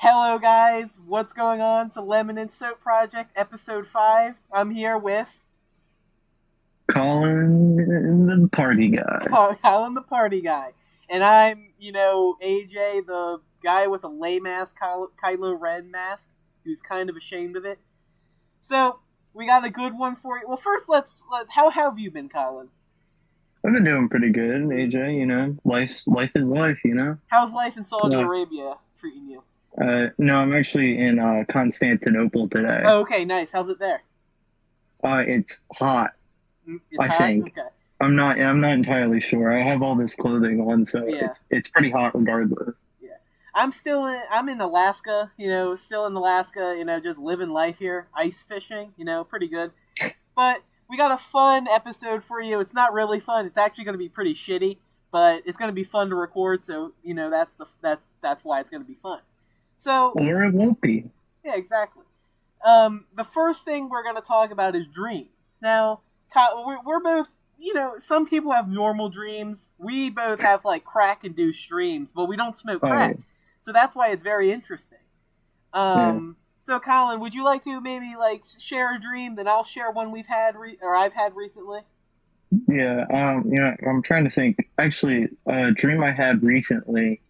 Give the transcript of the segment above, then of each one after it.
Hello, guys. What's going on? It's the Lemon and Soap Project, episode 5. I'm here with Colin, the party guy. Colin, the party guy. And I'm, AJ, the guy with a lay mask, Kylo Ren mask, who's kind of ashamed of it. So, we got a good one for you. Well, first, how have you been, Colin? I've been doing pretty good, AJ. Life is life. How's life in Saudi So, Arabia treating you? no, I'm actually in Constantinople today. Oh, okay, nice. How's it there? It's hot. It's I hot? think. Okay. I'm not entirely sure. I have all this clothing on, so Yeah. it's pretty hot regardless. Yeah. I'm in Alaska, still in Alaska, just living life here, ice fishing, pretty good. But we got a fun episode for you. It's not really fun. It's actually going to be pretty shitty, but it's going to be fun to record, so, that's why it's going to be fun. So, Or it won't be. yeah, exactly. The first thing we're going to talk about is dreams. Now, we're both, some people have normal dreams. We both have like crack-induced dreams, but we don't smoke crack, Oh, so that's why it's very interesting. yeah. So Colin, would you like to maybe like share a dream? Then I'll share one or I've had recently. Yeah, I'm trying to think. Actually, a dream I had recently.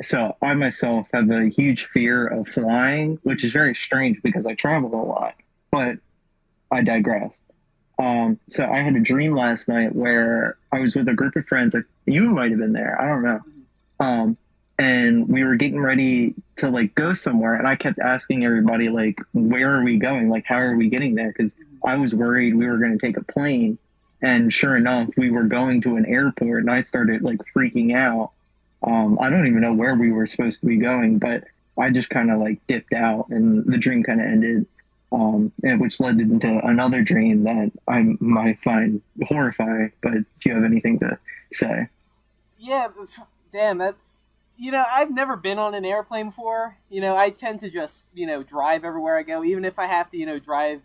So I myself have a huge fear of flying, which is very strange because I travel a lot. But I digress. So I had a dream last night where I was with a group of friends. Like, you might have been there. I don't know. Mhm. Um, and we were getting ready to like go somewhere, and I kept asking everybody like, "Where are we going? Like, how are we getting there?" Because Mhm. I was worried we were going to take a plane, and sure enough, we were going to an airport, and I started like freaking out. I don't even know where we were supposed to be going, but I just kind of like dipped out, and the dream kind of ended. And which led into another dream that I might find horrifying. But if you have anything to say, Yeah, damn, that's I've never been on an airplane before. I tend to just drive everywhere I go, even if I have to drive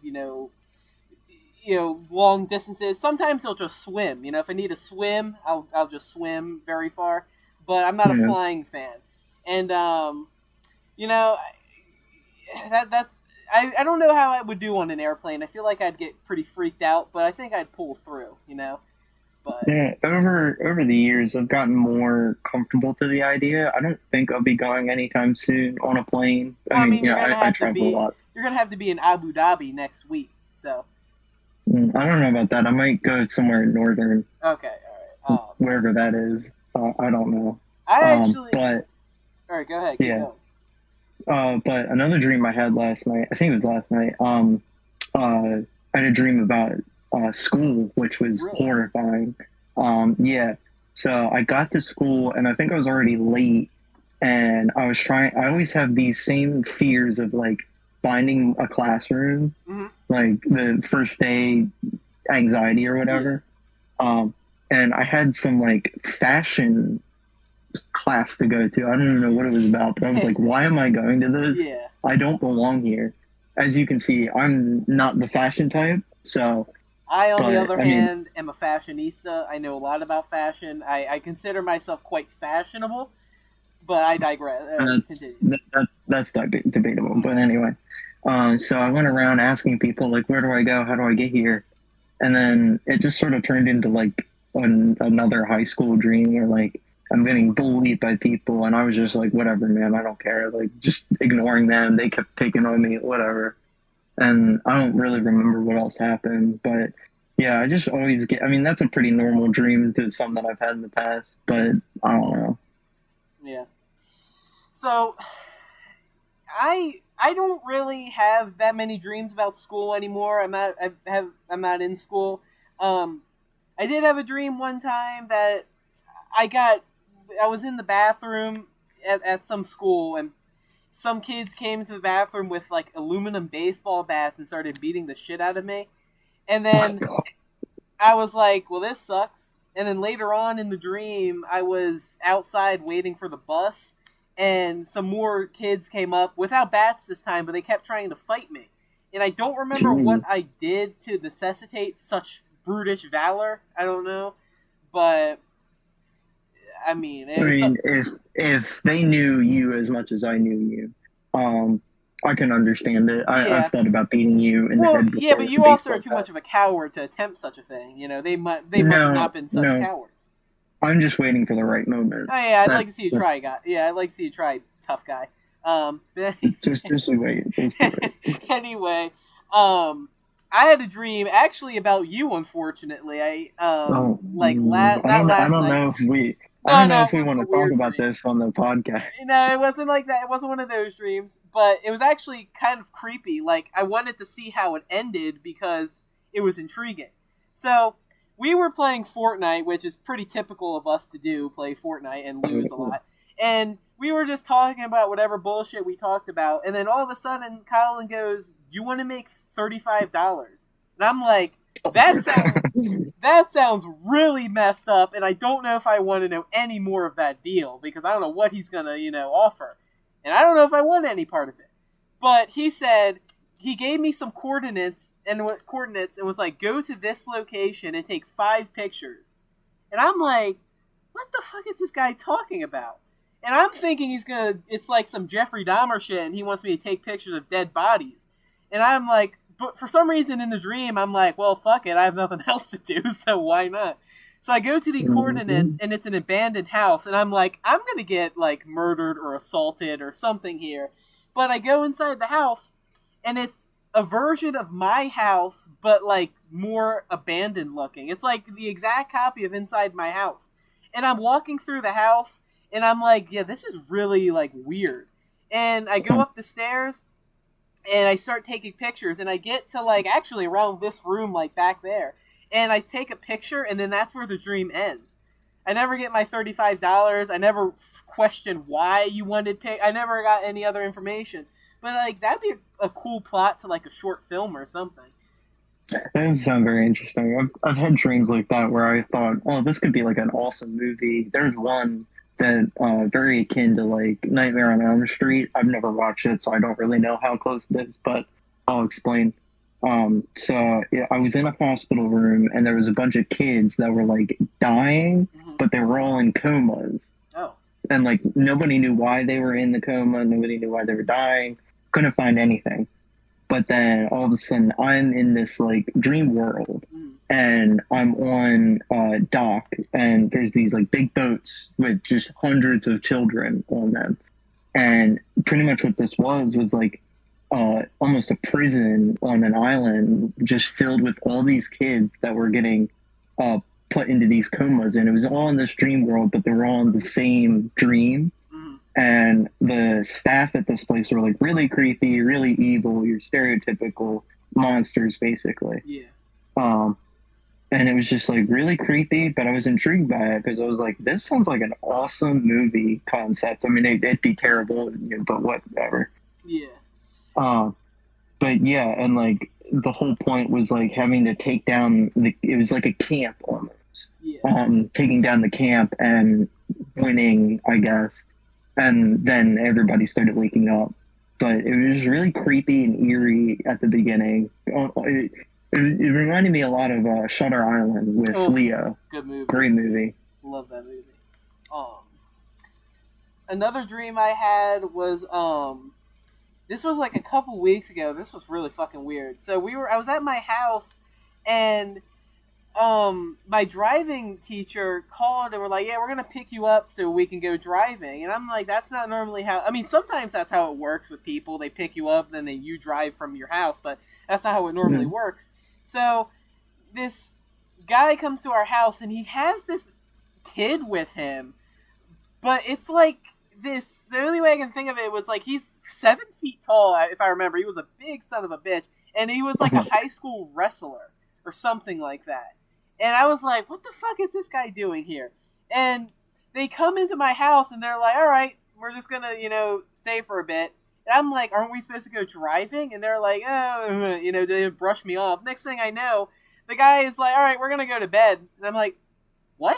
long distances. Sometimes I'll just swim. If I need to swim, I'll just swim very far. But I'm not a yeah. flying fan, and you know that's I don't know how I would do on an airplane. I feel like I'd get pretty freaked out, but I think I'd pull through. But Yeah, over the years, I've gotten more comfortable to the idea. I don't think I'll be going anytime soon on a plane. I well, I mean, mean, I travel a lot. you're gonna have to be in Abu Dhabi next week. So I don't know about that. I might go somewhere northern, okay, all right. wherever that is. I don't know. I actually But all right. Go ahead, keep yeah. going. But another dream I had last night. I think it was last night. I had a dream about school, which was Really? horrifying. Yeah. So I got to school, and I think I was already late, and I was trying. I always have these same fears of like finding a classroom, Mm-hmm. like the first day anxiety or Yeah. whatever. Um, and I had some like fashion class to go to. I don't even know what it was about, but I was like, why am I going to this? Yeah. I don't belong here. As you can see, I'm not the fashion type. So, I, on the but other I mean, hand, am a fashionista. I know a lot about fashion. I consider myself quite fashionable, but I digress. that's Continue. that's debatable. But anyway, so I went around asking people like, where do I go? How do I get here? And then it just sort of turned into like another high school dream where like I'm getting bullied by people, and I was just like, whatever, man, I don't care. Like just ignoring them. They kept picking on me, whatever. And I don't really remember what else happened, but yeah, I just always get. I mean, that's a pretty normal dream to some that I've had in the past, but I don't know. Yeah. So I don't really have that many dreams about school anymore. I'm not in school. Um, I did have a dream one time that I got I was in the bathroom at some school, and some kids came to the bathroom with like aluminum baseball bats and started beating the shit out of me. And then I was like, well, this sucks. And then later on in the dream, I was outside waiting for the bus, and some more kids came up without bats this time, but they kept trying to fight me. And I don't remember what Jeez. I did to necessitate such brutish valor. I don't know. But I mean, I it's mean, if they knew you as much as I knew you, um, I can understand it. I've yeah. thought about beating you in the Well, head yeah, before but with a you also are baseball too bat. much of a coward to attempt such a thing. You know, they must have No, not been such no, cowards. I'm just waiting for the right moment. Oh yeah, I'd like That, to see you that try, guy. Yeah, I'd like to see you try, tough guy. But just you wait, just you wait. anyway, I had a dream actually about you. Unfortunately, I Oh, like not I last don't night. know if we, I No, don't know no, if it we wasn't want a to talk weird about dream. this on the podcast. No, it wasn't like that. It wasn't one of those dreams, but it was actually kind of creepy. Like I wanted to see how it ended because it was intriguing. So we were playing Fortnite, which is pretty typical of us to do, play Fortnite and lose a lot. And we were just talking about whatever bullshit we talked about, and then all of a sudden, Colin goes, "You want to make $35?" And I'm like, "That sounds that sounds really messed up, and I don't know if I want to know any more of that deal because I don't know what he's gonna, offer, and I don't know if I want any part of it." But he said he gave me some coordinates and was like, "Go to this location and take 5 pictures." And I'm like, "What the fuck is this guy talking about?" And I'm thinking it's like some Jeffrey Dahmer shit, and he wants me to take pictures of dead bodies. And I'm like, but for some reason in the dream, I'm like, well, fuck it, I have nothing else to do, so why not? So I go to the coordinates, and it's an abandoned house, and I'm like, I'm gonna get like murdered or assaulted or something here. But I go inside the house, and it's a version of my house, but like more abandoned looking. It's like the exact copy of inside my house. And I'm walking through the house, and I'm like, yeah, this is really like weird. And I go up the stairs, and I start taking pictures, and I get to like actually around this room, like back there, and I take a picture, and then that's where the dream ends. I never get my $35. I never questioned why you wanted pick. I never got any other information. But like that'd be a cool plot to like a short film or something. That does sound very interesting. I've had dreams like that where I thought, oh, this could be like an awesome movie. There's one that very akin to like Nightmare on Elm Street. I've never watched it, so I don't really know how close it is, but I'll explain. So yeah, I was in a hospital room and there was a bunch of kids that were like dying, but they were all in comas. Oh. And like nobody knew why they were in the coma, nobody knew why they were dying, couldn't find anything. But then all of a sudden, I'm in this like dream world, and I'm on a dock, and there's these like big boats with just hundreds of children on them, and pretty much what this was like almost a prison on an island, just filled with all these kids that were getting put into these comas, and it was all in this dream world, but they were all in the same dream. And the staff at this place were like really creepy, really evil, your stereotypical monsters, basically. Yeah. And it was just like really creepy, but I was intrigued by it because I was like, this sounds like an awesome movie concept. I mean, it'd be terrible, but whatever. Yeah. But yeah, and like the whole point was like having to take down it was like a camp almost. Yeah. Taking down the camp and winning, I guess. And then everybody started waking up. But it was really creepy and eerie at the beginning. It reminded me a lot of Shutter Island with Leo. Good movie. Great movie. Love that movie. Another dream I had was this was like a couple weeks ago. This was really fucking weird. So I was at my house, and my driving teacher called and were like, yeah, we're gonna pick you up so we can go driving. And I'm like, that's not normally how, I mean, sometimes that's how it works with people. They pick you up, then you drive from your house, but that's not how it normally works. So this guy comes to our house, and he has this kid with him, but it's like the only way I can think of it was like he's 7 feet tall, if I remember. He was a big son of a bitch, and he was like a high school wrestler or something like that. And I was like, what the fuck is this guy doing here? And they come into my house, and they're like, all right, we're just going to, stay for a bit. And I'm like, aren't we supposed to go driving? And they're like, oh, they brush me off. Next thing I know, the guy is like, all right, we're going to go to bed. And I'm like, what?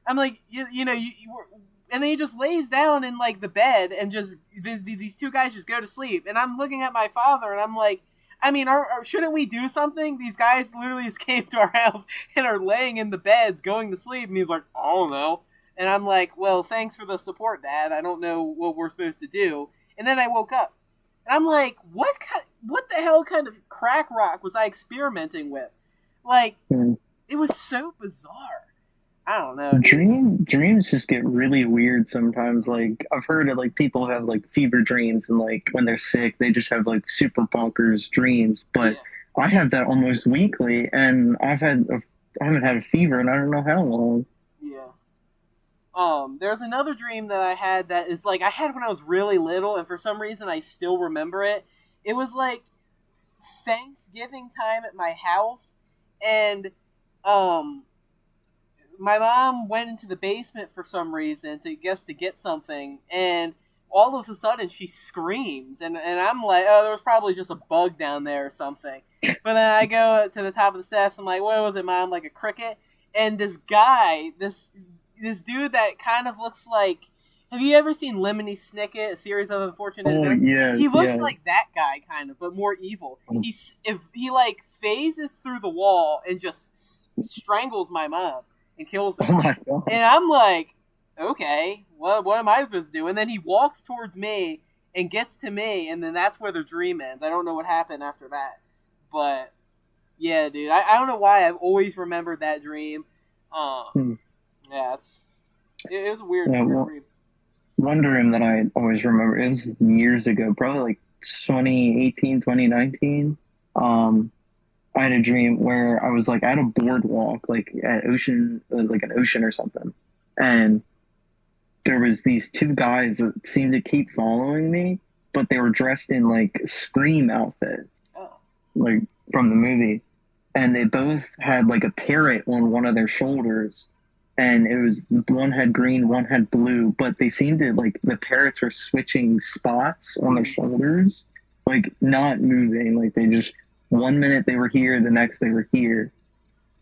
I'm like, and then he just lays down in, like, the bed, and just, these two guys just go to sleep. And I'm looking at my father, and I'm like, I mean, shouldn't we do something? These guys literally just came to our house and are laying in the beds going to sleep. And he's like, I don't know. And I'm like, well, thanks for the support, Dad. I don't know what we're supposed to do. And then I woke up. And I'm like, what the hell kind of crack rock was I experimenting with? Like, Hmm. it was so bizarre. I don't know, dude. Dreams just get really weird sometimes. Like I've heard of like people who have like fever dreams and like when they're sick they just have like super bonkers dreams. But Yeah, I have that almost weekly, and I haven't had a fever in I don't know how long. yeah. There's another dream that I had that is like I had when I was really little, and for some reason I still remember it. It was like Thanksgiving time at my house, and um, my mom went into the basement for some reason to get something, and all of a sudden she screams, and I'm like, oh, there was probably just a bug down there or something. But then I go to the top of the steps. I'm like, what was it, Mom? Like a cricket? And this guy, this dude that kind of looks like. Have you ever seen Lemony Snicket, A Series of Unfortunate Oh Events? yeah, He looks yeah. like that guy, kind of, but more evil. If he like phases through the wall and just strangles my mom and kills Oh her. my god. And I'm like, okay, what am I supposed to do? And then he walks towards me and gets to me, and then that's where the dream ends. I don't know what happened after that, but yeah, dude, I don't know why I've always remembered that dream. Um, Hmm. yeah, it was a weird, Yeah, weird well, dream. one dream that I always remember is years ago, probably like 2018, 2019. Um, I had a dream where I was like at a boardwalk, like at ocean, like an ocean or something. And there was these two guys that seemed to keep following me, but they were dressed in like Scream outfits, Oh, like from the movie. And they both had like a parrot on one of their shoulders. And it was one had green, one had blue, but they seemed to like the parrots were switching spots on their shoulders, like not moving. Like they just one minute they were here, the next they were here.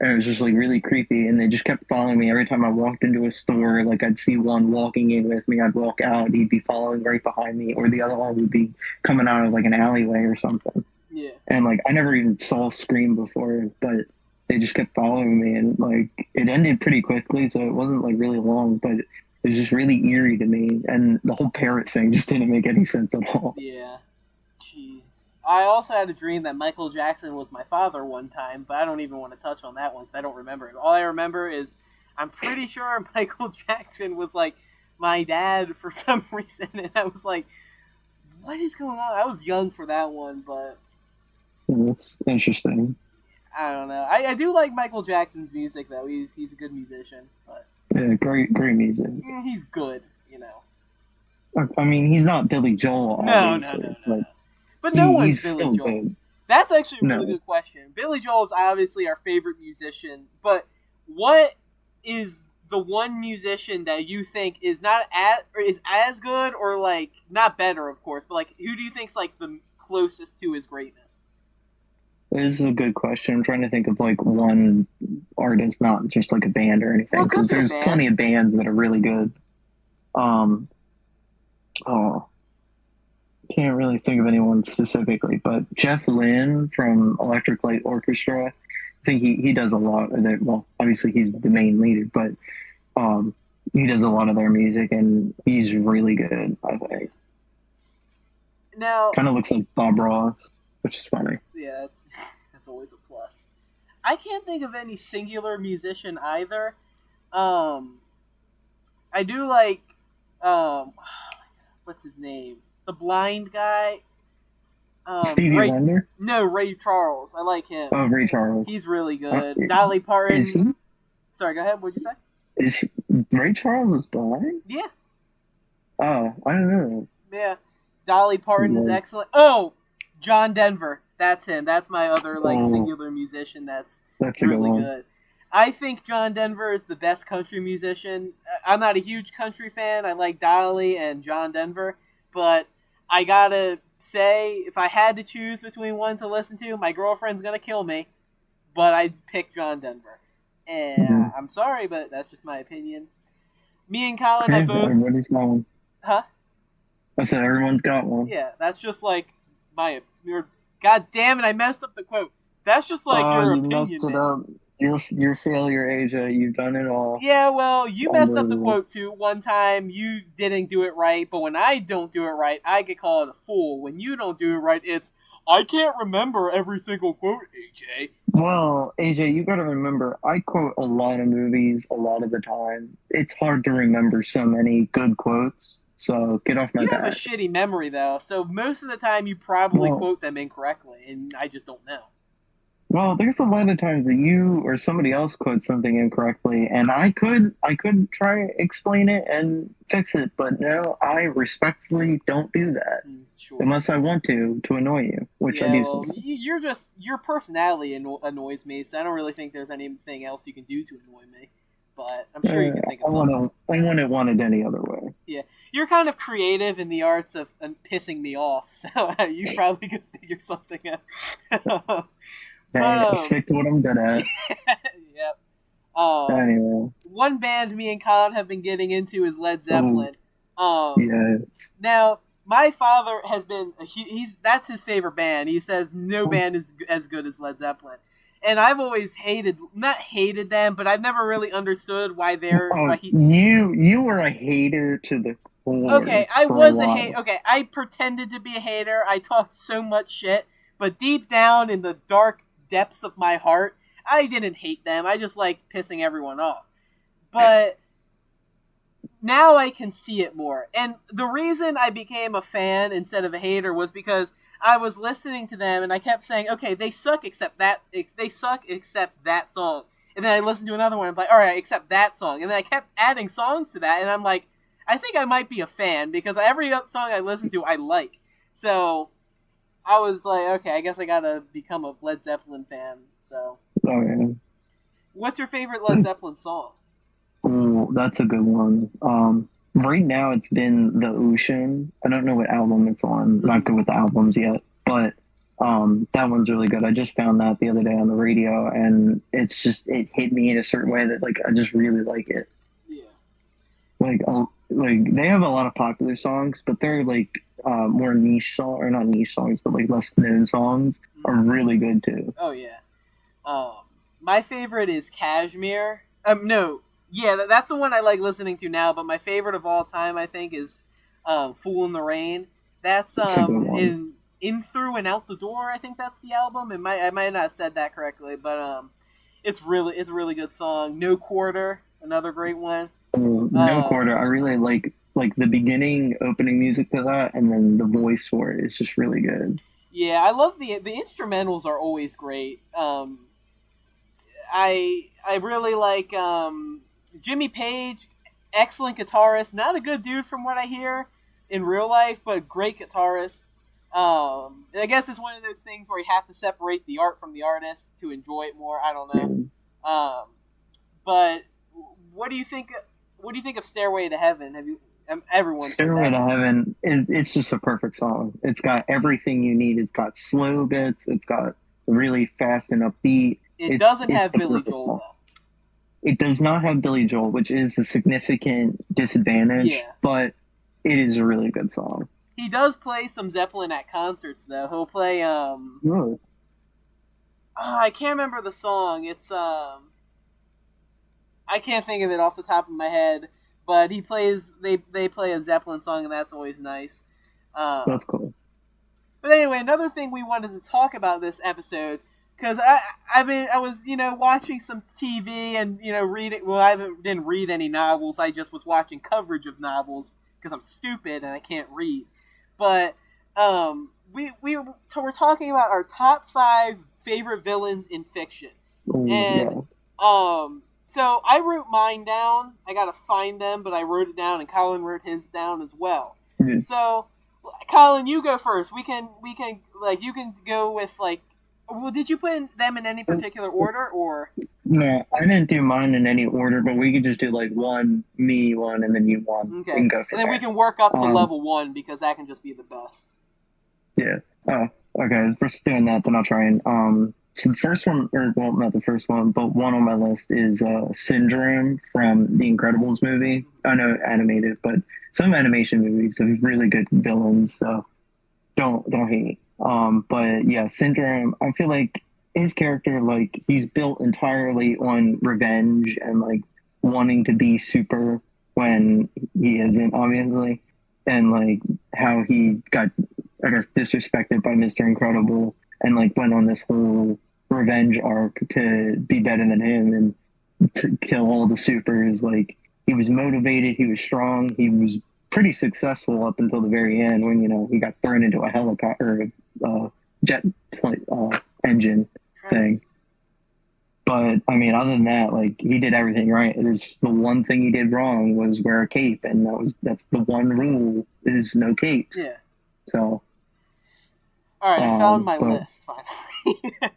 And it was just like really creepy. And they just kept following me every time I walked into a store. Like I'd see one walking in with me, I'd walk out, he'd be following right behind me, or the other one would be coming out of like an alleyway or something. yeah, And like I never even saw Scream before, but they just kept following me, and like it ended pretty quickly, so it wasn't like really long, but it was just really eerie to me, and the whole parrot thing just didn't make any sense at all. yeah. Jeez. I also had a dream that Michael Jackson was my father one time, but I don't even want to touch on that one because I don't remember it. All I remember is I'm pretty sure Michael Jackson was like my dad for some reason, and I was like, what is going on? I was young for that one, but That's interesting. I don't know. I do like Michael Jackson's music though. He's a good musician, but Yeah, great music. he's good, you know. I mean, he's not Billy Joel, No, no, no, obviously, no, but no. But no one's he's Billy still Joel. good. That's actually a really No, good question. Billy Joel is obviously our favorite musician, but what is the one musician that you think is not as or is as good or like not better, of course, but like who do you think's like the closest to his greatness? this is a good question. I'm trying to think of like one artist, not just like a band or Well, anything, it could because be a there's band. plenty of bands that are really good. Um, oh, can't really think of anyone specifically, but Jeff Lynne from Electric Light Orchestra, I think he does a lot of it. Well, obviously he's the main leader, but um, he does a lot of their music, and he's really good. I think Now, kind of looks like Bob Ross, which is funny. yeah, that's always a plus. I can't think of any singular musician either. Um, I do like what's his name? The blind guy. Stevie Ray. Wonder, No, Ray Charles. I like him. oh Ray Charles. He's really Uh, good. Dolly is Parton. he? Sorry, go ahead. What'd you say? Is he, Ray Charles is blind? Yeah, Oh, I don't know. yeah. Dolly Parton is Like, excellent. Oh, John Denver. That's him. That's my other like oh, singular musician. That's that's a good really one. good. I think John Denver is the best country musician. I'm not a huge country fan. I like Dolly and John Denver, but I gotta say, if I had to choose between one to listen to, my girlfriend's gonna kill me, but I'd pick John Denver. And Mm-hmm. I'm sorry, but that's just my opinion. Me and Colin, I Okay, both, everybody's got one. huh? I said everyone's got one. Yeah, that's just like your. God damn it! I messed up the quote. That's just like Oh, your you messed opinion, it man. up. Your failure, Asia. You've done it all. Yeah, well, you messed up the Unbelievable. quote too. One time you didn't do it right, but when I don't do it right, I get called a fool. When you don't do it right, it's I can't remember every single quote, AJ. Well, AJ, you got to remember, I quote a lot of movies a lot of the time. It's hard to remember so many good quotes. So get off my You have a back. shitty memory though, so most of the time you probably Well, quote them incorrectly, and I just don't know. well, there's a lot of times that you or somebody else quotes something incorrectly, and I could try explain it and fix it, but no, I respectfully don't do that Sure. unless I want to annoy you, which I Yeah, do well, sometimes. you're just your personality annoys me, so I don't really think there's anything else you can do to annoy me. But I'm sure you can think of I something. wouldn't want it any other way. Yeah, you're kind of creative in the arts of pissing me off, so you probably could figure something out. but Hey, stick to what I'm good at. yep. Um, Anyway, one band me and Colin have been getting into is Led oh Zeppelin. Um, yes. Now, my father has been he's that's his favorite band. He says no band is as good as Led Zeppelin. And I've always hated not hated them, but I've never really understood why they're Oh, why he you were a hater to the core Okay, I for a was a hate. while. Okay, I pretended to be a hater. I talked so much shit, but deep down in the dark depths of my heart, I didn't hate them. I just liked pissing everyone off. But now I can see it more. And the reason I became a fan instead of a hater was because I was listening to them and I kept saying, "Okay, they suck except that they suck except that song." And then I listened to another one and I'm like, "All right, except that song." And then I kept adding songs to that and I'm like, I think I might be a fan because every song I listen to I like. So, I was like, "Okay, I guess I got to become a Led Zeppelin fan." So, Oh yeah. what's your favorite Led Zeppelin song? Oh, that's a good one. Right now it's been The Ocean. I don't know what album it's on. Not Mm, good with the albums yet, but that one's really good. I just found that the other day on the radio, and it hit me in a certain way that like I just really like it. yeah. Like they have a lot of popular songs, but they're like more niche song or not niche songs, but like less known songs are Mm. really good too. Oh yeah. Um, my favorite is Kashmir. No, yeah, that's the one I like listening to now. But my favorite of all time, I think, is "Fool in the Rain." That's It's a good one. in through and out the door. I think that's the album. I might not have said that correctly, but it's a really good song. No Quarter, another great one. No Um, Quarter. I really like the beginning opening music to that, and then the voice for it is just really good. yeah, I love the instrumentals are always great. I really like Jimmy Page, excellent guitarist. Not a good dude from what I hear in real life, but great guitarist. I guess it's one of those things where you have to separate the art from the artist to enjoy it more. I don't know. Yeah. Um, but what do you think? What do you think of Stairway to Heaven? Have you? Everyone's heard Stairway that to one. Heaven is it's just a perfect song. It's got everything you need. It's got slow bits. It's got really fast and upbeat. It It's doesn't it's have the Billy perfect Joel song. though. It does not have Billy Joel, which is a significant disadvantage, Yeah, but it is a really good song. he does play some Zeppelin at concerts though. He'll play Really? I can't remember the song. It's I can't think of it off the top of my head, but he plays. They play a Zeppelin song, and that's always nice. That's Um, cool. but anyway, another thing we wanted to talk about this episode because I was watching some TV and reading. Well, didn't read any novels. I just was watching coverage of novels because I'm stupid and I can't read. But we're talking about our top five favorite villains in fiction, Oh, and yeah. so I wrote mine down. I gotta find them, but I wrote it down, and Colin wrote his down as well. Yeah. So, Colin, you go first. We can like you can go with like. Well, did you put them in any particular order, or No, I didn't do mine in any order, but we could just do like one, me one, and then you one, okay? and go And from then we there. can work up to Um, level one because that can just be the best. yeah. Oh, okay. If we're doing that, then I'll try and So the first one, or well, not the first one, but one on my list is Syndrome from the Incredibles movie. I know animated, but some animation movies have really good villains, so don't hate. But yeah, Syndrome. I feel like his character, like, he's built entirely on revenge and like wanting to be super when he isn't, obviously, and like how he got, I guess, disrespected by Mr. Incredible and like went on this whole revenge arc to be better than him and to kill all the supers. Like, he was motivated, he was strong, he was pretty successful up until the very end when, you know, he got thrown into a helicopter, jet engine thing. But I mean, other than that, like, he did everything right. It's just the one thing he did wrong was wear a cape, and that's the one rule is no capes. Yeah. So. All right, I found my But list finally.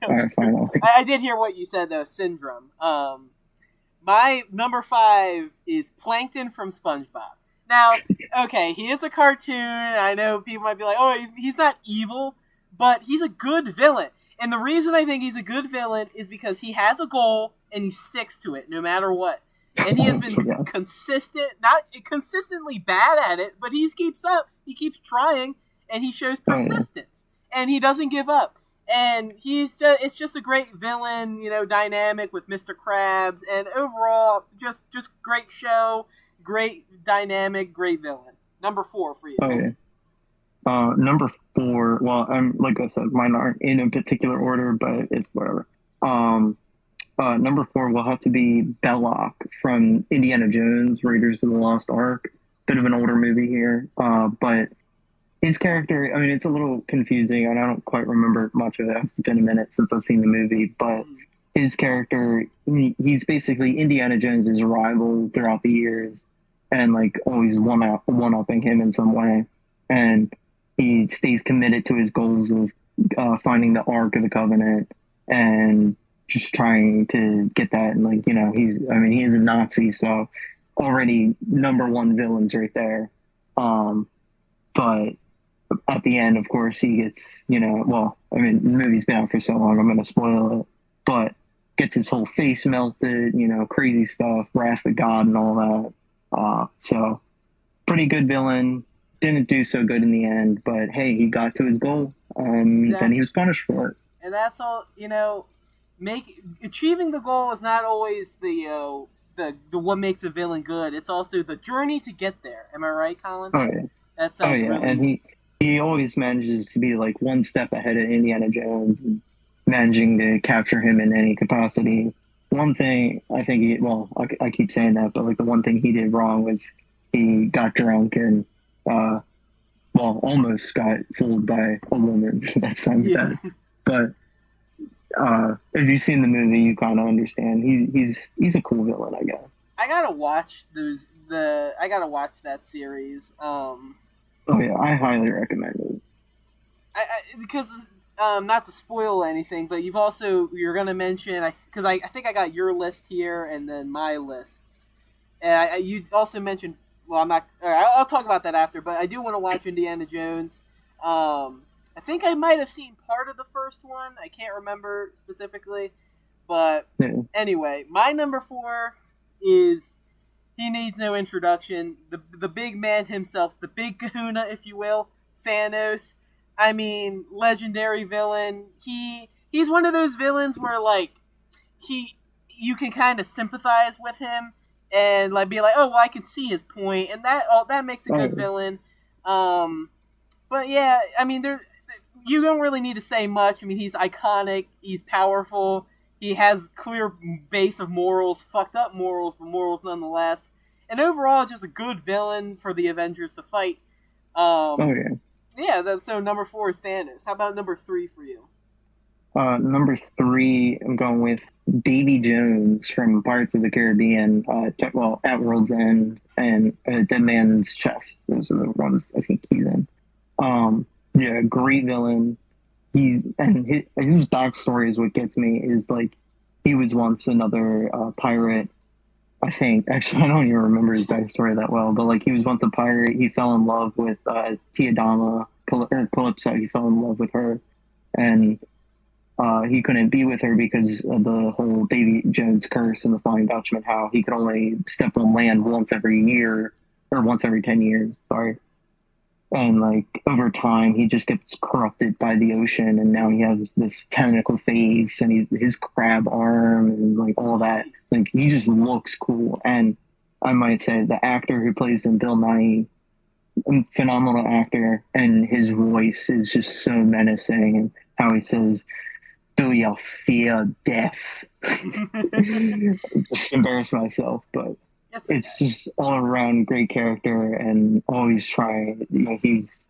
all right, fine. I did hear what you said though. Syndrome. My number 5 is Plankton from SpongeBob. Now, okay, he is a cartoon. I know people might be like, "Oh, he's not evil," but he's a good villain. And the reason I think he's a good villain is because he has a goal and he sticks to it no matter what. And he has been Yeah. consistent, not consistently bad at it, but he keeps up. He keeps trying, and he shows persistence, and he doesn't give up. And it's just a great villain, you know, dynamic with Mr. Krabs, and overall, just great show, great dynamic, great villain. Number 4 for you. Okay. Number 4. Well, like I said, mine aren't in a particular order, but it's whatever. Number 4 will have to be Belloc from Indiana Jones, Raiders of the Lost Ark. Bit of an older movie here, but his character, I mean, it's a little confusing, and I don't quite remember much of it. It's been a minute since I've seen the movie, but his character, he's basically Indiana Jones' rival throughout the years, and like always one-upping him in some way. And he stays committed to his goals of finding the Ark of the Covenant and just trying to get that. And like, you know, he is a Nazi, so already number 1 villains right there. But at the end, of course, he gets, you know, well, I mean, the movie's been out for so long, I'm going to spoil it, but gets his whole face melted, you know, crazy stuff, Wrath of God and all that. So, pretty good villain. Didn't do so good in the end, but hey, he got to his goal, and then he was punished for it. And that's all, you know, achieving the goal is not always the what makes a villain good. It's also the journey to get there. Am I right, Colin? Oh yeah. That sounds really... And he always manages to be like one step ahead of Indiana Jones, and managing to capture him in any capacity. One thing I think I keep saying that, but like the one thing he did wrong was he got drunk and almost got fooled by a woman. That sounds bad, but if you've seen the movie, you kind of understand. He's a cool villain, I guess. I gotta watch I gotta watch that series. Oh yeah, I highly recommend it. Because not to spoil anything, but you're gonna mention, because I think I got your list here and then my lists, and you also mentioned. Well, I'm not. I'll talk about that after, but I do want to watch Indiana Jones. I think I might have seen part of the first one. I can't remember specifically, but anyway, my number 4 is, he needs no introduction. The big man himself, the big kahuna, if you will, Thanos. I mean, legendary villain. He's one of those villains where like you can kind of sympathize with him and like be like, oh well, I can see his point, and that makes a good villain. But yeah, I mean, you don't really need to say much. I mean, he's iconic. He's powerful. He has clear base of morals, fucked up morals, but morals nonetheless. And overall, just a good villain for the Avengers to fight. Yeah, so number 4 is Thanos. How about number 3 for you? Number 3, I'm going with Davy Jones from Pirates of the Caribbean. At World's End and Dead Man's Chest. Those are the ones I think he's in. Yeah, great villain. His backstory is what gets me. Is like he was once another pirate. I think, actually, I don't even remember his backstory that well, but like he was once a pirate. He fell in love with Tiadama, Calypso. He fell in love with her, and he couldn't be with her because of the whole Davy Jones curse and the Flying Dutchman. How he could only step on land once every year, or once every 10 years. Sorry. and like over time he just gets corrupted by the ocean, and now he has this tentacle face and his crab arm and like all that. Nice. Like he just looks cool, and I might say the actor who plays him, Bill Nye, phenomenal actor, and his voice is just so menacing, and how he says, "Do you fear death?" Just embarrass myself, but It's okay. it's just all around great character and always trying. You know, he's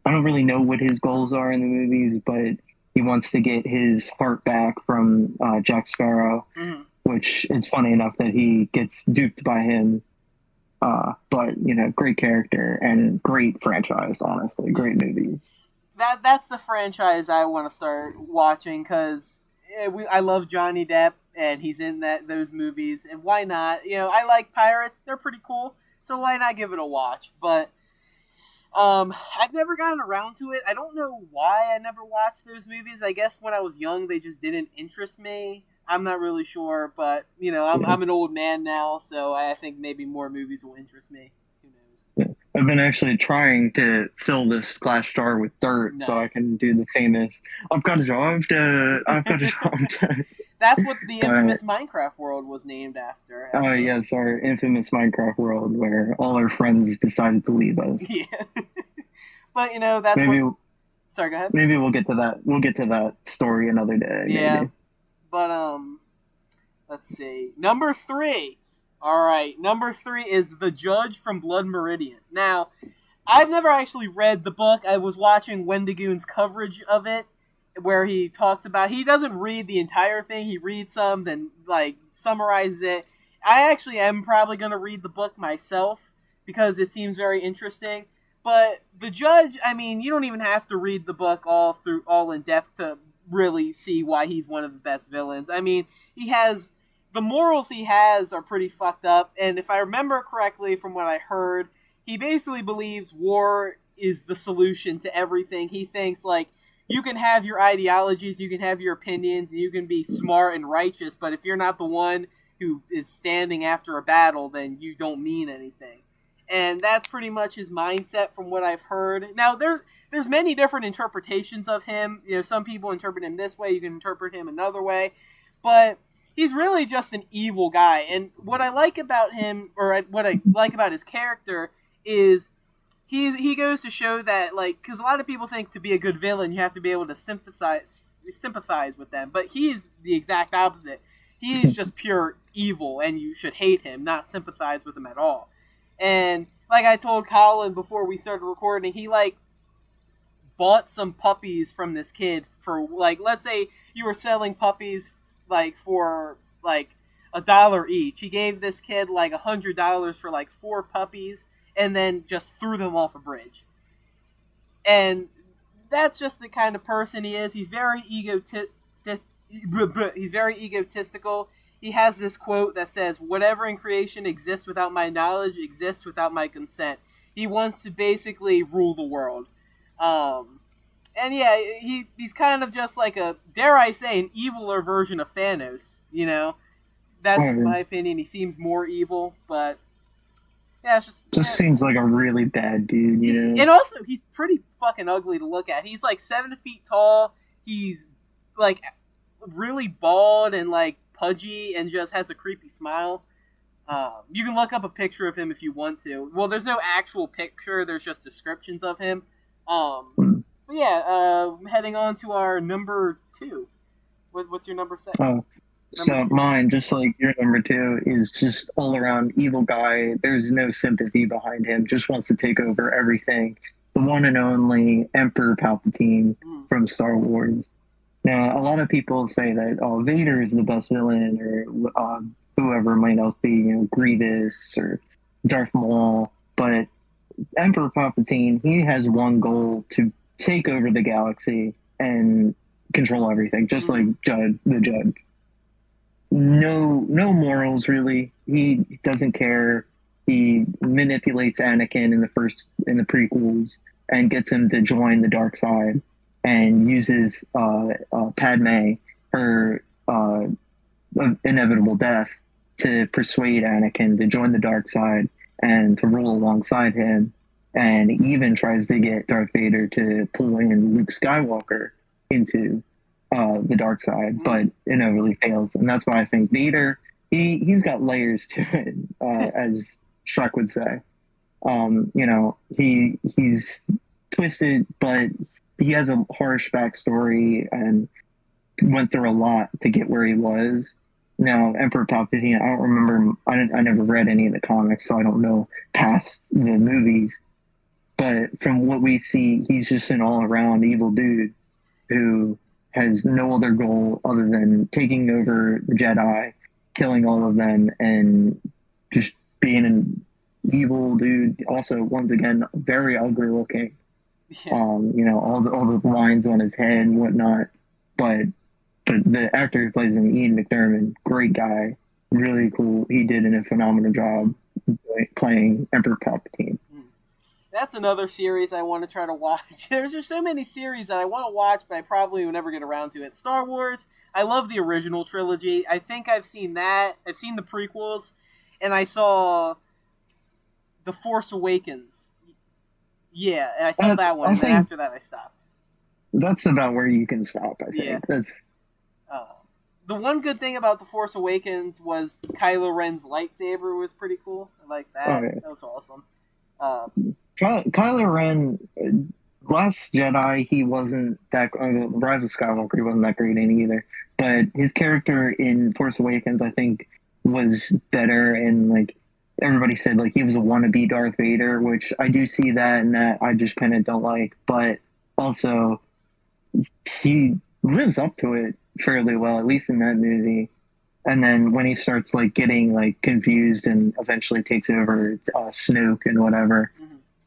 I don't really know what his goals are in the movies, but he wants to get his heart back from Jack Sparrow, Mhm. which it's funny enough that he gets duped by him. But you know, great character and great franchise. Honestly, great movies. That's the franchise I want to start watching because I love Johnny Depp and he's in those movies, and why not? You know, I like pirates; they're pretty cool, so why not give it a watch? But I've never gotten around to it. I don't know why I never watched those movies. I guess when I was young, they just didn't interest me. I'm not really sure, but you know, Yeah. I'm an old man now, so I think maybe more movies will interest me. Who knows? Yeah. I've been actually trying to fill this glass jar with dirt so I Nice. can do the famous I've got a job to That's what the but infamous Minecraft world was named after, oh actually. yes, our infamous Minecraft world where all our friends decided to leave us. Yeah. But you know, that's what. Maybe Sorry, go ahead. maybe we'll get to that. We'll get to that story another day, Yeah, maybe. but let's see. Number three. All right, number three is The Judge from Blood Meridian. Now, I've never actually read the book. I was watching Wendigoon's coverage of it, where he talks about he doesn't read the entire thing. He reads some, then like summarizes it. I actually am probably going to read the book myself because it seems very interesting. But the judge, I mean, you don't even have to read the book all in depth to really see why he's one of the best villains. I mean, he has the morals he has are pretty fucked up, and if I remember correctly from what I heard, he basically believes war is the solution to everything. He thinks like you can have your ideologies, you can have your opinions, and you can be smart and righteous, but if you're not the one who is standing after a battle, then you don't mean anything. And that's pretty much his mindset from what I've heard. Now there's many different interpretations of him. You know, some people interpret him this way, you can interpret him another way, but he's really just an evil guy. And what I like about him, or what I like about his character, is he goes to show that like because a lot of people think to be a good villain you have to be able to sympathize with them, but he's the exact opposite. He's just pure evil, and you should hate him, not sympathize with him at all. And like I told Colin before we started recording, he like bought some puppies from this kid for like let's say you were selling puppies like for like $1 each. He gave this kid like $100 for like 4 puppies, and then just threw them off a bridge. And that's just the kind of person he is. He's very he's very egotistical. He has this quote that says, "Whatever in creation exists without my knowledge exists without my consent." He wants to basically rule the world. Um, and yeah, he's kind of just like a, dare I say, an eviler version of Thanos. You know, that's just my opinion. He seems more evil, but yeah, it's just Just yeah. seems like a really bad dude, you know. And also he's pretty fucking ugly to look at. He's like 7 feet tall. He's like really bald and like pudgy, and just has a creepy smile. You can look up a picture of him if you want to. Well, there's no actual picture. There's just descriptions of him. Hmm. But yeah, heading on to our number two. What's your number set? Oh, so Number mine, just like your number two, is just all around evil guy. There's no sympathy behind him. Just wants to take over everything. The one and only Emperor Palpatine 2. from Star Wars. Now, a lot of people say that Vader is the best villain, or whoever might else be, you know, Grievous or Darth Maul. But Emperor Palpatine, he has one goal: to take over the galaxy and control everything, just like the Judge. No morals really. He doesn't care. He manipulates Anakin in the prequels and gets him to join the dark side, and uses Padme, her inevitable death, to persuade Anakin to join the dark side and to rule alongside him. and even tries to get Darth Vader to pull in Luke Skywalker into the dark side, but inevitably fails. And that's why I think Vader, he's got layers to it, as Shrek would say. He's twisted, but he has a harsh backstory and went through a lot to get where he was. Now, Emperor Palpatine, I don't remember. I never read any of the comics, so I don't know past the movies. But from what we see, he's just an all-around evil dude who has no other goal other than taking over the Jedi, killing all of them, and just being an evil dude. Also, once again, very ugly looking. Yeah. All the lines on his head and whatnot. But the actor who plays him, Ian McDermott, great guy, really cool. He did a phenomenal job playing Emperor Palpatine. That's another series I want to try to watch. There's just so many series that I want to watch, but I probably will never get around to it. Star Wars, I love the original trilogy. I think I've seen that. I've seen the prequels, and I saw The Force Awakens. Yeah, and I saw that one, and then after that I stopped. That's about where you can stop, I think. Yeah. That's the one good thing about The Force Awakens was Kylo Ren's lightsaber was pretty cool. I like that. Oh, yeah. That was awesome. Kylo Ren, Last Jedi, he wasn't that. Rise of Skywalker, he wasn't that great in either. But his character in Force Awakens, I think, was better. And like everybody said, like he was a wannabe Darth Vader, which I do see that, and that I just kind of don't like. But also, he lives up to it fairly well, at least in that movie. And then when he starts like getting like confused and eventually takes over Snoke and whatever,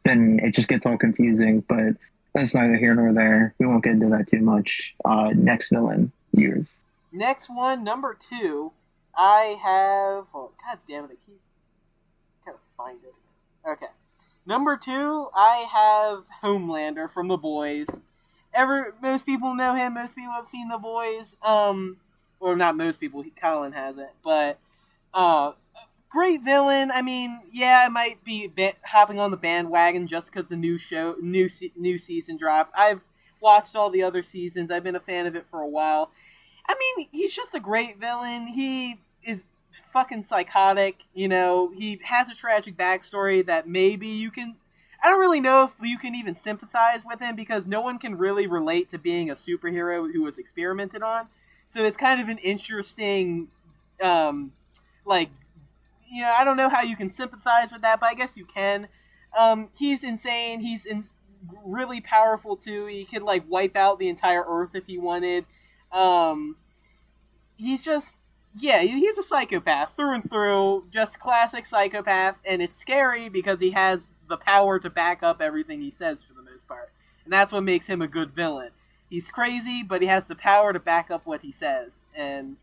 then it just gets all confusing. But that's neither here nor there. We won't get into that too much. Next villain, yours. Next one, number 2, I have. Oh, God damn it! I gotta find it. Okay, number 2, I have Homelander from The Boys. Most people know him. Most people have seen The Boys. Or not most people. Colin hasn't, but great villain. I mean, yeah, I might be hopping on the bandwagon just because the new season dropped. I've watched all the other seasons. I've been a fan of it for a while. I mean, he's just a great villain. He is fucking psychotic. He has a tragic backstory that maybe you can. I don't really know if you can even sympathize with him because no one can really relate to being a superhero who was experimented on. So it's kind of an interesting, I don't know how you can sympathize with that, but I guess you can. He's insane. He's really powerful too. He could like wipe out the entire Earth if he wanted. He's just, he's a psychopath through and through. Just classic psychopath, and it's scary because he has the power to back up everything he says for the most part, and that's what makes him a good villain. He's crazy, but he has the power to back up what he says. And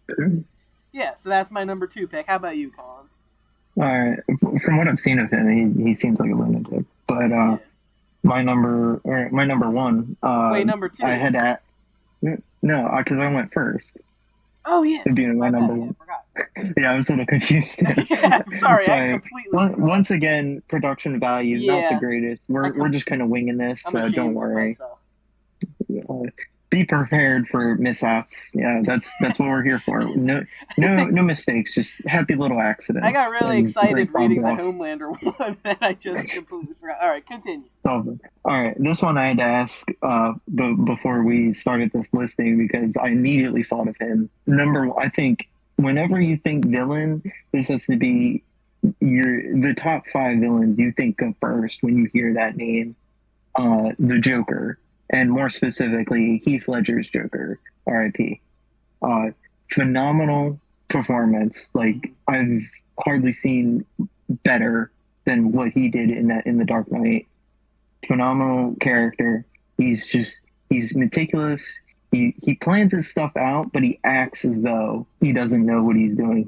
yeah, so that's my number 2 pick. How about you, Colin? All right. From what I've seen of him, he seems like a lunatic. But my number 1. Wait, number 2. I had that. No, because I went first. Oh yeah. It'd be my number 1. I forgot. Yeah, I was a little confused. Yeah, sorry, I completely. Once again, production value not the greatest. We're just kind of winging this, so don't worry. Be prepared for mishaps. Yeah, that's what we're here for. No mistakes. Just happy little accidents. I got really excited reading the Homelander one, and I just completely forgot. All right, continue. All right, this one I had to ask before we started this listing because I immediately thought of him. I think whenever you think villain, this has to be the top 5 villains you think of first when you hear that name. The Joker. And more specifically, Heath Ledger's Joker, R.I.P. Phenomenal performance. Like I've hardly seen better than what he did in the Dark Knight. Phenomenal character. He's meticulous. He plans his stuff out, but he acts as though he doesn't know what he's doing.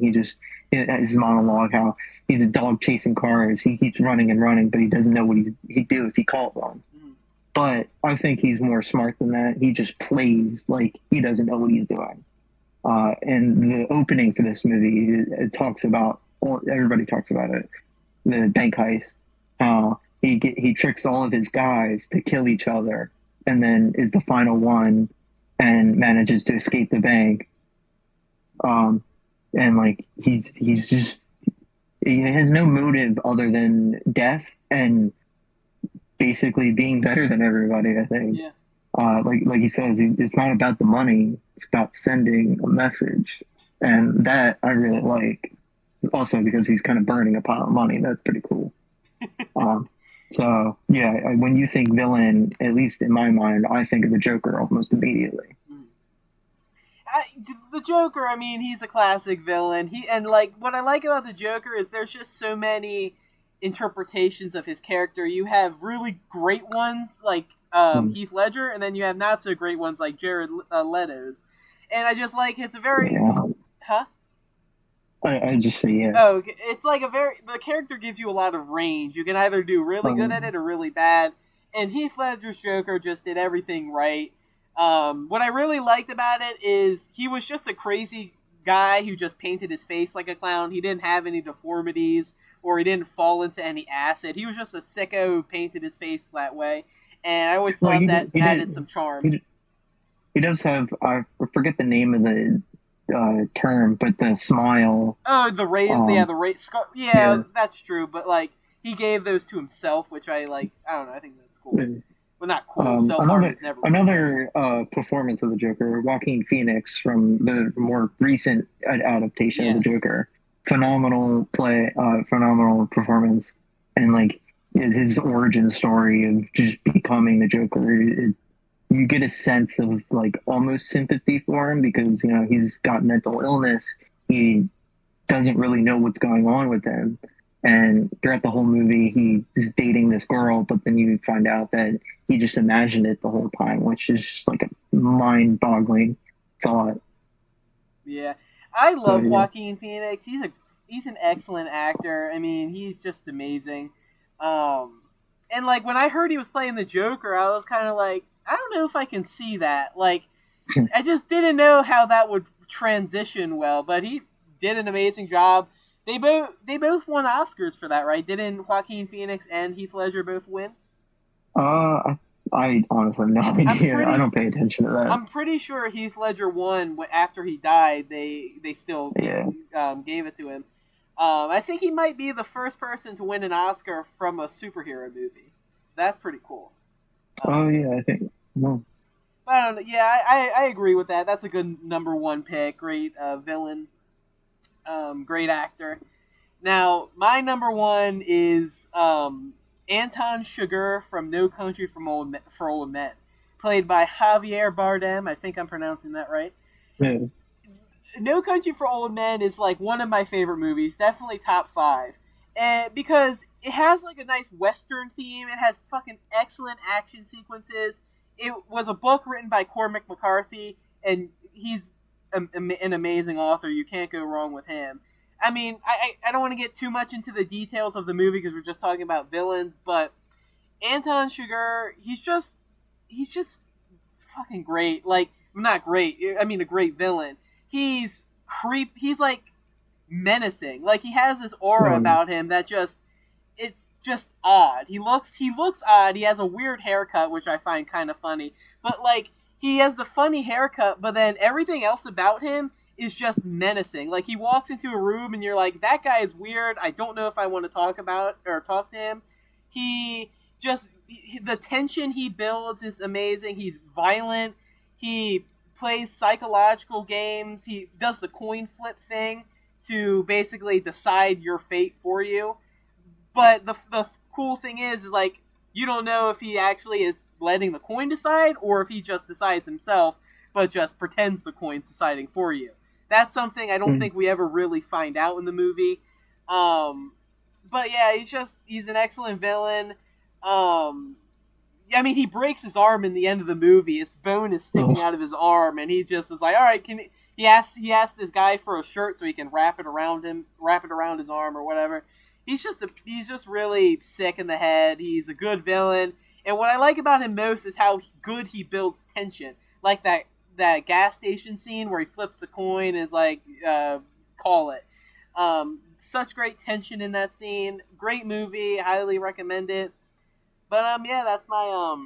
His monologue, how he's a dog chasing cars. He keeps running and running, but he doesn't know what he'd do if he caught one. But I think he's more smart than that. He just plays like he doesn't know what he's doing. And the opening for this movie, everybody talks about it, the bank heist, how he tricks all of his guys to kill each other, and then is the final one, and manages to escape the bank. Um, and like he's just he has no motive other than death and basically being better than everybody. I think. Yeah. Like he says, it's not about the money; it's about sending a message, and that I really like. Also, because he's kind of burning a pile of money, that's pretty cool. Um, so yeah, when you think villain, at least in my mind, I think of the Joker almost immediately. Mm. I, the Joker, I mean, he's a classic villain. And like what I like about the Joker is there's just so many interpretations of his character. You have really great ones like Mm, Heath Ledger, and then you have not so great ones like Jared Leto's. And I just like it's a very yeah, huh. I just say yeah. Oh, okay. It's like a very the character gives you a lot of range. You can either do really good at Um, it or really bad. And Heath Ledger's Joker just did everything right. What I really liked about it is he was just a crazy guy who just painted his face like a clown. He didn't have any deformities or he didn't fall into any acid. He was just a sicko who painted his face that way. And I always well, thought that he added did some charm. he, he does have I forget the name of the term, but the smile. Oh, the raise, yeah, Um, the raise, yeah, yeah. that's true. But like, he gave those to himself, which I like. I don't know. I think that's cool. Well, not cool. Self harm Another is never cool. performance of the Joker, Joaquin Phoenix from the more recent adaptation of the Yes. Joker. Phenomenal play, phenomenal performance, and like his origin story of just becoming the Joker. You get a sense of like almost sympathy for him because he's got mental illness. He doesn't really know what's going on with him. And throughout the whole movie, he is dating this girl, but then you find out that he just imagined it the whole time, which is just like a mind boggling thought. Yeah, I So, love yeah. Joaquin Phoenix. He's an excellent actor. I mean, he's just amazing. Um, and like when I heard he was playing the Joker, I was kind of like, I don't know if I can see that. Like, I just didn't know how that would transition well, but he did an amazing job. They both won Oscars for that, right? Didn't Joaquin Phoenix and Heath Ledger both win? I honestly have no I'm idea. I pretty don't pay attention to that. I'm pretty sure Heath Ledger won after he died. They still Yeah. gave it to him. I think he might be the first person to win an Oscar from a superhero movie. So that's pretty cool. Oh, Um, yeah, I think. Well, but I don't know. Yeah, I agree with that. That's a good number one pick. Great villain. Great actor. Now, my number one is Anton Chigurh from No Country for Old Men, played by Javier Bardem. I think I'm pronouncing that right. yeah. No Country for Old Men is like one of my favorite movies, definitely top five, and because it has like a nice western theme. It has fucking excellent action sequences. It was a book written by Cormac McCarthy, and he's an amazing author. You can't go wrong with him. I mean, I don't want to get too much into the details of the movie because we're just talking about villains, but Anton Chigurh, he's just fucking great. Like, not great. I mean, a great villain. He's like menacing. Like he has this aura Um, about him that it's just odd. He looks odd. He has a weird haircut, which I find kind of funny. But like he has the funny haircut, but then everything else about him is just menacing. Like he walks into a room and you're like, that guy is weird. I don't know if I want to talk to him. He the tension he builds is amazing. He's violent. He plays psychological games. He does the coin flip thing to basically decide your fate for you. But the cool thing is like you don't know if he actually is letting the coin decide or if he just decides himself, but just pretends the coin's deciding for you. That's something I don't mm, think we ever really find out in the movie. Um, but yeah, he's an excellent villain. Um, I mean, he breaks his arm in the end of the movie. His bone is sticking oh, out of his arm, and he just is like, "All right, can he asks this guy for a shirt so he can wrap it around his arm or whatever." He's just really sick in the head. He's a good villain, and what I like about him most is how good he builds tension, like that gas station scene where he flips the coin and is like, "Call it." Such great tension in that scene. Great movie. Highly recommend it. But yeah, that's my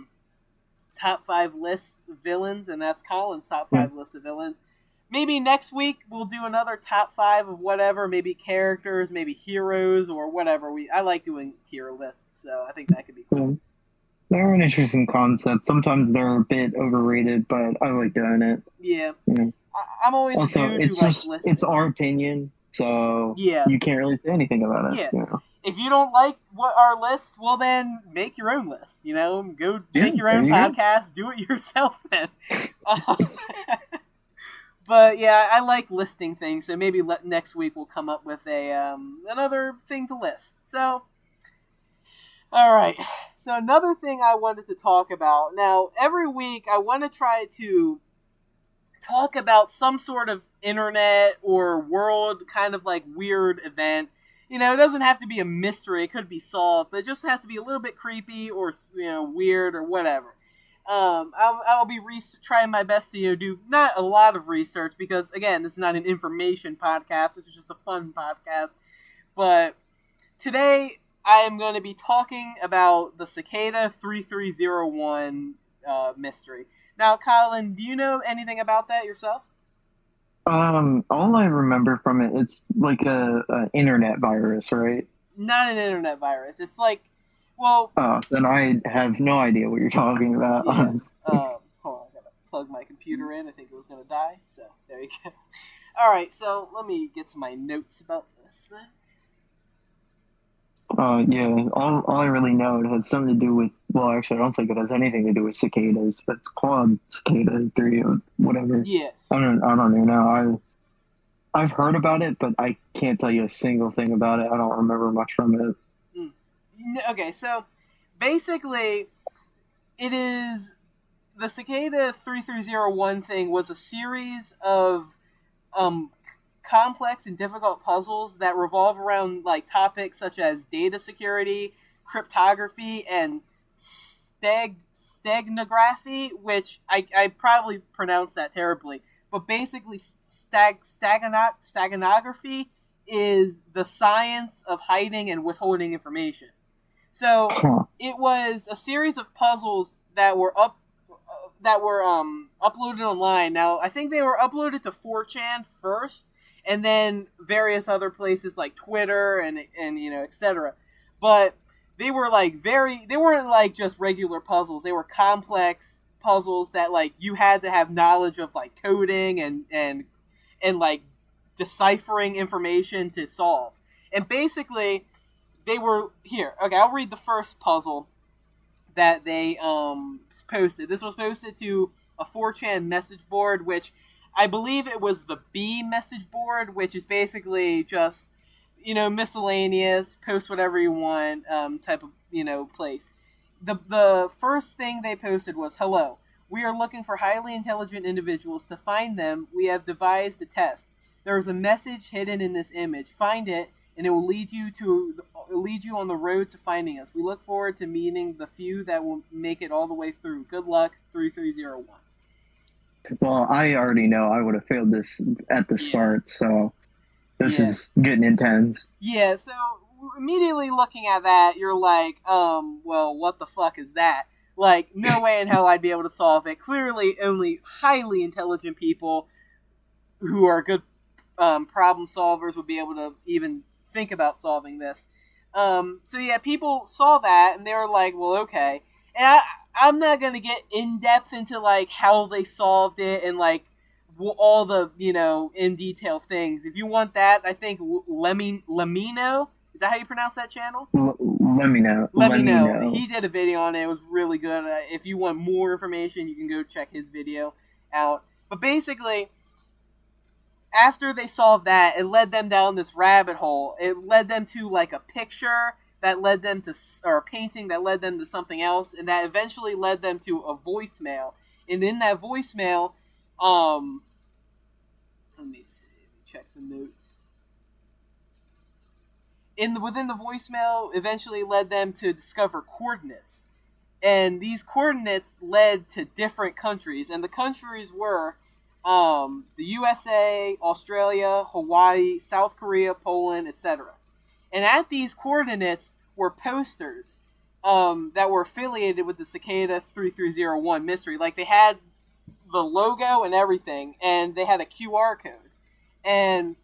top 5 lists of villains, and that's Colin's top Yeah. 5 list of villains. Maybe next week we'll do another top 5 of whatever, maybe characters, maybe heroes, or whatever. I like doing tier lists, so I think that could be cool. Cool. They're an interesting concept. Sometimes they're a bit overrated, but I like doing it. Yeah. Yeah. I'm always a Also, dude who it's likes just lists. it's our opinion, so Yeah. you can't really say anything about it. Yeah. You know? If you don't like what our lists, well then make your own list. You know, go Yeah, make your there own you go. podcast. Do it yourself then. But yeah, I like listing things, so maybe next week we'll come up with a another thing to list. So, all right. So another thing I wanted to talk about. Now, every week I want to try to talk about some sort of internet or world kind of like weird event. You know, it doesn't have to be a mystery; it could be solved, but it just has to be a little bit creepy or weird or whatever. I'll be trying my best to do not a lot of research because again, this is not an information podcast. This is just a fun podcast. But today I am going to be talking about the Cicada 3301 mystery. Now, Colin, do you know anything about that yourself? All I remember from it, it's like a internet virus, right? Not an internet virus. It's like, well, Oh, then I have no idea what you're talking about, yeah. honestly. Hold on, I gotta plug my computer in. I think it was gonna die. So there you go. All right, so let me get to my notes about this then. Yeah, all I really know, it has something to do with, well, actually, I don't think it has anything to do with cicadas, but it's called Cicada 3 or whatever. Yeah. I don't even know. I've heard about it, but I can't tell you a single thing about it. I don't remember much from it. Okay, so basically, it is the Cicada 3301 thing was a series of um, complex and difficult puzzles that revolve around like topics such as data security, cryptography, and steganography, which I probably pronounced that terribly. But basically, steganography is the science of hiding and withholding information. So Huh. it was a series of puzzles that were uploaded online. Now I think they were uploaded to 4chan first, and then various other places like Twitter and etc. But they were like they weren't like just regular puzzles. They were complex puzzles that like you had to have knowledge of like coding and like deciphering information to solve. And basically they were here. Okay, I'll read the first puzzle that they posted. This was posted to a 4chan message board, which I believe it was the B message board, which is basically just miscellaneous, post whatever you want type of place. The first thing they posted was, "Hello, we are looking for highly intelligent individuals. To find them, we have devised a test. There is a message hidden in this image. Find it, and it will lead you on the road to finding us. We look forward to meeting the few that will make it all the way through. Good luck, 3301." Well, I already know I would have failed this at the start, so this is getting intense. Yeah, so immediately looking at that, you're like, well, what the fuck is that? Like, no way in hell I'd be able to solve it. Clearly, only highly intelligent people who are good problem solvers would be able to even think about solving this. So yeah, people saw that and they were like, well, okay. And I'm not gonna get in depth into like how they solved it and like all the in detail things. If you want that, I think Lemino, is that how you pronounce that channel? Let me know. Let me know. He did a video on it. It was really good. If you want more information, you can go check his video out. But basically, after they solved that, it led them down this rabbit hole. It led them to like a picture that led them to, or a painting that led them to something else, and that eventually led them to a voicemail. And in that voicemail, let me see, check the notes. Within the voicemail, eventually led them to discover coordinates, and these coordinates led to different countries, and the countries were the USA, Australia, Hawaii, South Korea, Poland, etc. And at these coordinates were posters that were affiliated with the Cicada 3301 mystery. Like, they had the logo and everything, and they had a QR code. And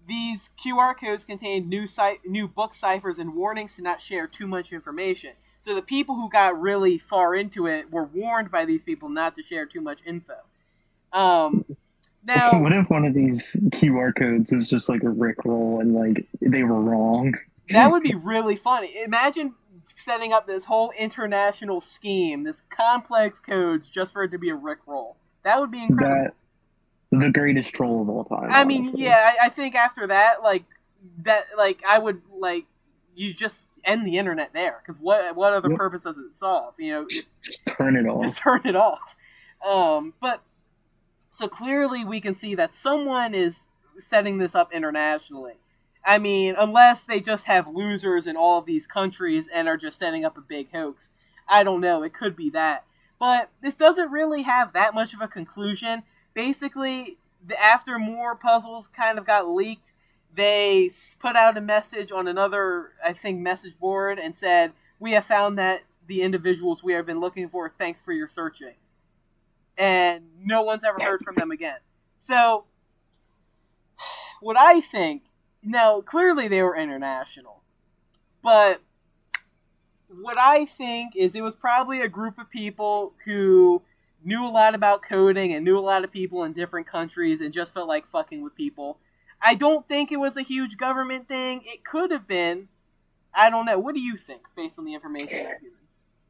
these QR codes contained new book ciphers and warnings to not share too much information. So the people who got really far into it were warned by these people not to share too much info. Now, What if one of these QR codes was just like a Rickroll and like they were wrong? that would be really funny. Imagine setting up this whole international scheme, this complex codes, just for it to be a Rickroll. That would be incredible. That the greatest troll of all time. I mean, Honestly. yeah, I think after that, I would you just end the internet there, because what other Yep. purpose does it solve? Just turn it off. Just turn it off. But so clearly we can see that someone is setting this up internationally. I mean, unless they just have losers in all of these countries and are just setting up a big hoax. I don't know. It could be that. But this doesn't really have that much of a conclusion. Basically, after more puzzles kind of got leaked, they put out a message on another, I think, message board and said, "We have found that the individuals we have been looking for. Thanks for your searching." And no one's ever heard from them again. So, what I think, now, clearly they were international, but what I think is it was probably a group of people who knew a lot about coding and knew a lot of people in different countries and just felt like fucking with people. I don't think it was a huge government thing. It could have been. I don't know. What do you think, based on the information I've given?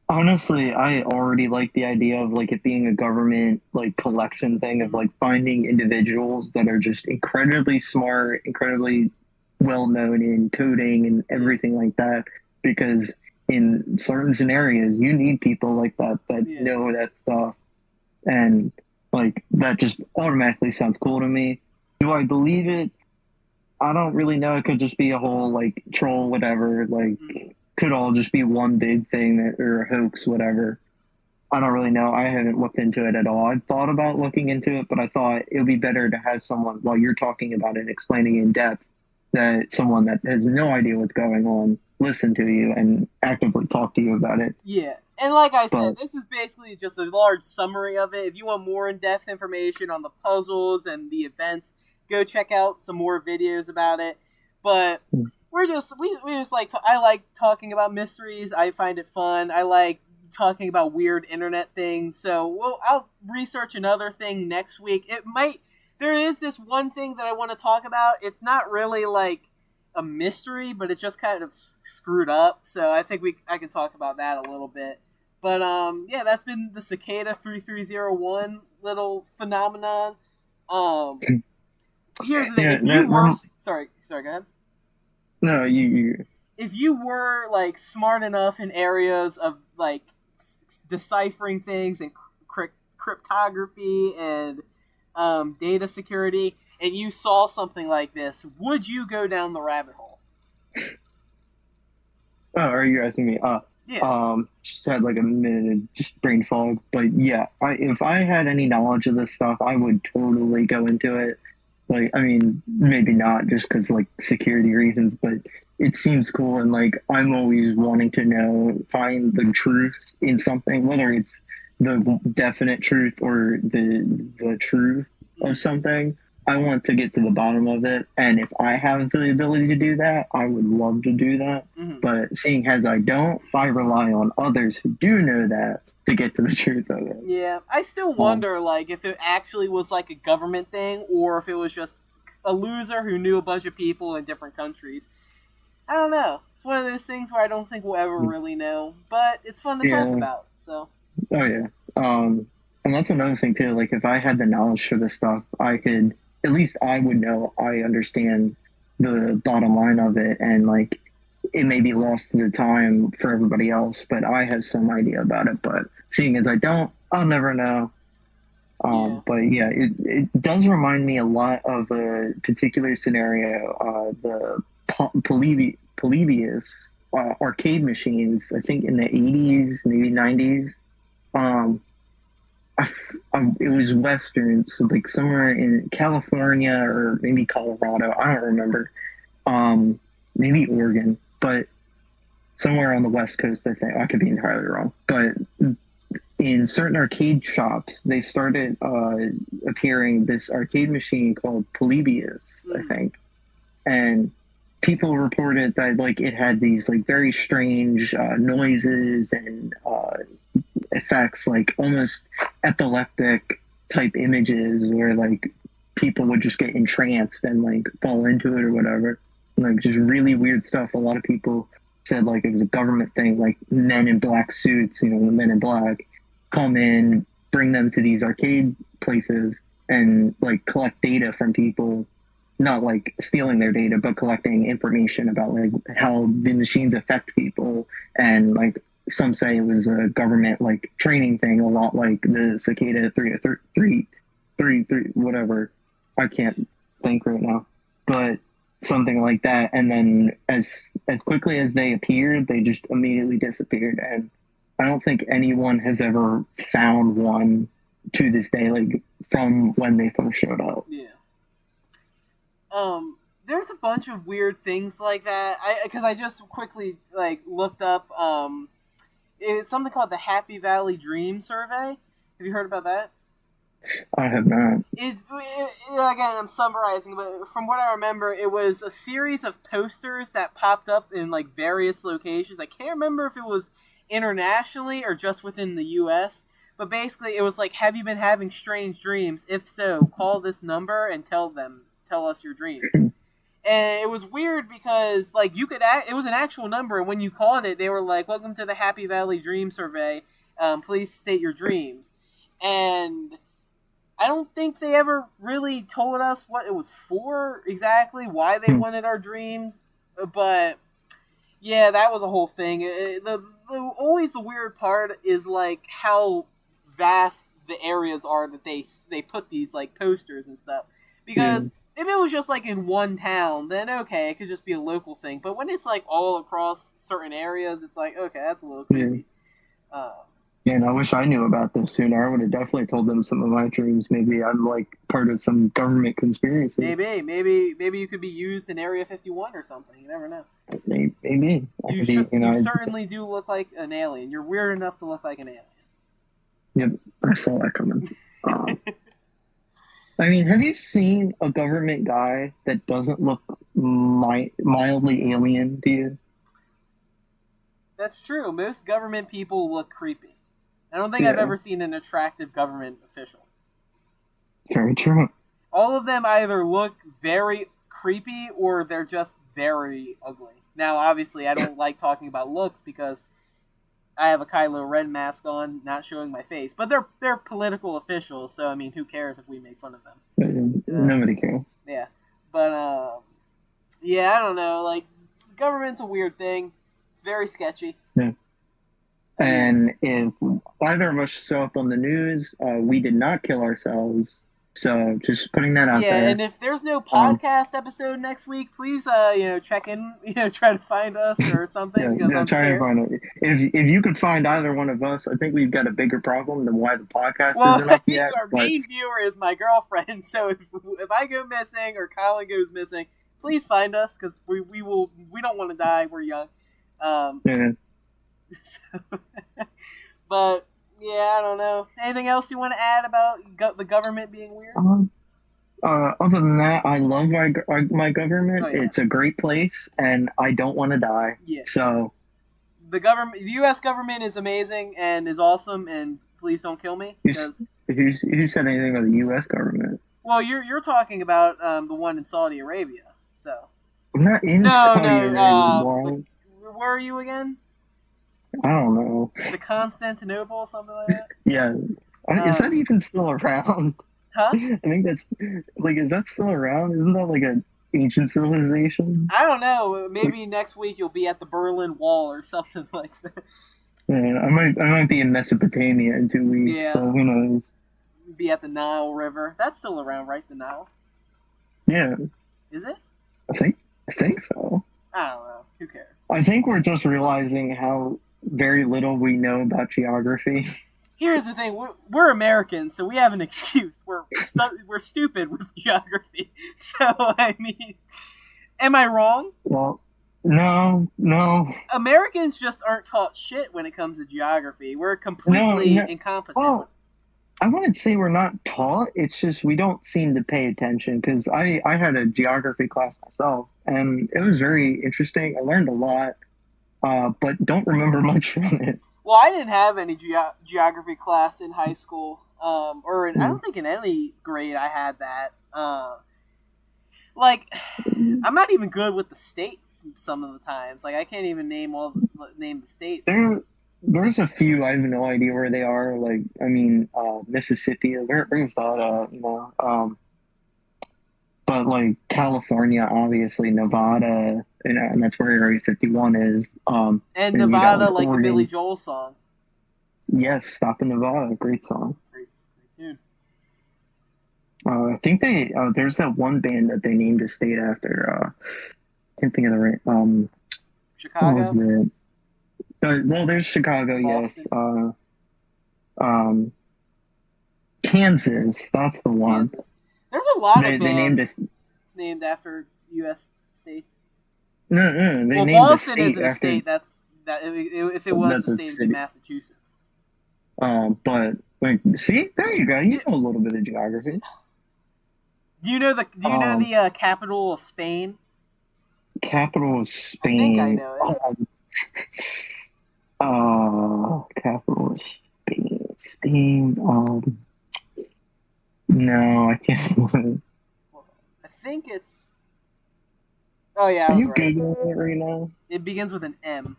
Honestly, I already like the idea of like it being a government like collection thing of like finding individuals that are just incredibly smart, incredibly well known in coding and everything like that. Because in certain scenarios, you need people like that know that stuff, and like that just automatically sounds cool to me. Do I believe it? I don't really know. It could just be a whole like troll, whatever. Like, could all just be one big thing that or a hoax, whatever. I don't really know. I haven't looked into it at all. I thought about looking into it, but I thought it would be better to have someone while you're talking about it, explaining in depth, that someone that has no idea what's going on listen to you and actively talk to you about it. Yeah. And like I said, this is basically just a large summary of it. If you want more in-depth information on the puzzles and the events, go check out some more videos about it. But we just like I like talking about mysteries. I find it fun. I like talking about weird internet things. So I'll research another thing next week. There is this one thing that I want to talk about. It's not really like a mystery, but it's just kind of screwed up. So I think I can talk about that a little bit. But yeah, that's been the Cicada 3301 little phenomenon. Here's the thing: sorry, go ahead. No, you. If you were like smart enough in areas of like deciphering things and cryptography and data security, and you saw something like this, would you go down the rabbit hole? Oh, are you asking me? Yeah. Just had like a minute of just brain fog, but yeah, if I had any knowledge of this stuff, I would totally go into it. Like, I mean, maybe not just because like security reasons, but it seems cool, and like I'm always wanting to find the truth in something, whether it's the definite truth or the truth of something. I want to get to the bottom of it, and if I have the ability to do that, I would love to do that. Mm-hmm. But seeing as I don't, I rely on others who do know that to get to the truth of it. Yeah, I still wonder, like, if it actually was like a government thing, or if it was just a loser who knew a bunch of people in different countries. I don't know. It's one of those things where I don't think we'll ever really know, but it's fun to talk about. So. Oh yeah. And that's another thing too. Like, if I had the knowledge for this stuff, I could. At least I would know I understand the bottom line of it, and like it may be lost to the time for everybody else, but I have some idea about it. But seeing as I don't, I'll never know. But yeah, it does remind me a lot of a particular scenario, the Polybius arcade machines, I think in the 80s, maybe 90s. It was Western, so like somewhere in California or maybe Colorado. I don't remember. Maybe Oregon. But somewhere on the West Coast, I think. I could be entirely wrong. But in certain arcade shops, they started appearing this arcade machine called Polybius, I think. And people reported that like it had these like very strange noises and effects, like almost epileptic type images where like people would just get entranced and like fall into it or whatever. Like just really weird stuff. A lot of people said like it was a government thing, like men in black suits, the men in black come in, bring them to these arcade places and like collect data from people, not like stealing their data, but collecting information about like how the machines affect people. And like some say it was a government like training thing, a lot like the Cicada 333, whatever. I can't think right now, but something like that. And then as quickly as they appeared, they just immediately disappeared. And I don't think anyone has ever found one to this day, like from when they first showed up. Yeah. There's a bunch of weird things like that. Because I just quickly like looked up. It's something called the Happy Valley Dream Survey. Have you heard about that? I have not. Again, I'm summarizing, but from what I remember, it was a series of posters that popped up in like various locations. I can't remember if it was internationally or just within the U.S. But basically, it was like, "Have you been having strange dreams? If so, call this number and tell us your dreams." And it was weird because like it was an actual number, and when you called it, they were like, "Welcome to the Happy Valley Dream Survey. Please state your dreams." And I don't think they ever really told us what it was for exactly, why they wanted our dreams. But yeah, that was a whole thing. Always the weird part is like how vast the areas are that they put these like posters and stuff. Because if it was just like in one town, then okay, it could just be a local thing. But when it's like all across certain areas, it's like, okay, that's a little creepy. Yeah, and I wish I knew about this sooner. I would have definitely told them some of my dreams. Maybe I'm like part of some government conspiracy. Maybe you could be used in Area 51 or something. You never know. Maybe. You certainly do look like an alien. You're weird enough to look like an alien. Yep, I saw that coming. I mean, have you seen a government guy that doesn't look mildly alien to you? That's true. Most government people look creepy. I don't think I've ever seen an attractive government official. Very true. All of them either look very creepy or they're just very ugly. Now, obviously, I don't like talking about looks because I have a Kylo Ren mask on, not showing my face. But they're political officials, so I mean, who cares if we make fun of them? Nobody cares. Yeah, but yeah, I don't know. Like, government's a weird thing. Very sketchy. Yeah. And if either of us show up on the news, we did not kill ourselves. So just putting that out there. Yeah, and if there's no podcast episode next week, please, check in, try to find us or something. Try to find it. If you could find either one of us, I think we've got a bigger problem than why the podcast isn't up yet. Our main viewer is my girlfriend, so if I go missing or Colin goes missing, please find us because we don't want to die. We're young. But yeah, I don't know. Anything else you want to add about the government being weird? Other than that, I love my government. Oh, yeah. It's a great place, and I don't want to die. Yeah. So the U.S. government is amazing and is awesome, and please don't kill me. Who said anything about the U.S. government? Well, you're talking about the one in Saudi Arabia. So I'm not in Saudi Arabia. Where are you again? I don't know. The Constantinople, something like that? Yeah. Is that even still around? Huh? I think that's, like, is that still around? Isn't that like an ancient civilization? I don't know. Maybe next week you'll be at the Berlin Wall or something like that. Yeah, I might be in Mesopotamia in 2 weeks, so who knows? Be at the Nile River. That's still around, right? The Nile? Yeah. Is it? I think so. I don't know. Who cares? I think we're just realizing how very little we know about geography. Here's the thing: we're Americans, so we have an excuse. We're stupid with geography. So I mean, am I wrong? Well, No, no, Americans just aren't taught shit when it comes to geography. We're no, completely no. incompetent. Well, I wouldn't say we're not taught. It's just we don't seem to pay attention because I had a geography class myself and it was very interesting. I learned a lot, but don't remember much from it. Well, I didn't have any geography class in high school, I Mm. don't think in any grade I had that. Like, I'm not even good with the states some of the times. Like, I can't even name the states. There's a few I have no idea where they are. Like, I mean, Mississippi, where's that? But like California, obviously, Nevada, and that's where Area 51 is. And And you got Nevada, like like a Billy Oregon. Joel song. Yes, Stop in Nevada, great song. Great, great tune. I think there's that one band that they named a state after. I can't think of the right. What was Chicago, it? Well, there's Chicago, yes. Boston, Um, Kansas, that's the one. Kansas. There's a lot of They named bands this. named after U.S. states. No, no, they Well, named the Boston state isn't a after state. If it was that's a the state, it'd be city. Massachusetts. But like, see, there you go. You Yeah. know a little bit of geography. Do you know Um, the capital of Spain? capital of I think I Spain. know it. Capital of Spain. Spain. No, I can't. I think it's. Oh yeah, I Are was you right. googling it right now? It begins with an M.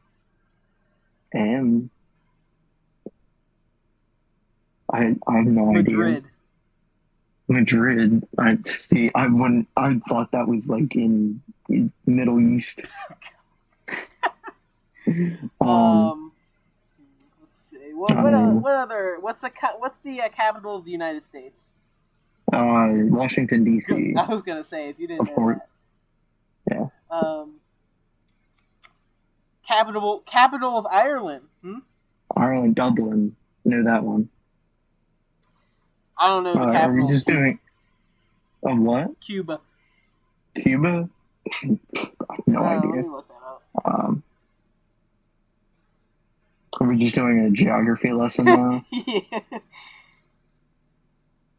M. I have no idea. Madrid. Madrid. I see. I wouldn't. I thought that was like in Middle East. Um. Um, let's see. I mean, What's the capital of the United States? Washington D.C. I was gonna say if you didn't Of know course. Yeah. that. Capital of Ireland. Ireland, Dublin. Know that one. I don't know the Are we capital of just Cuba. doing of what? Cuba. Cuba? No Let idea. me look that up. Um, are we just doing a geography lesson now? Yeah.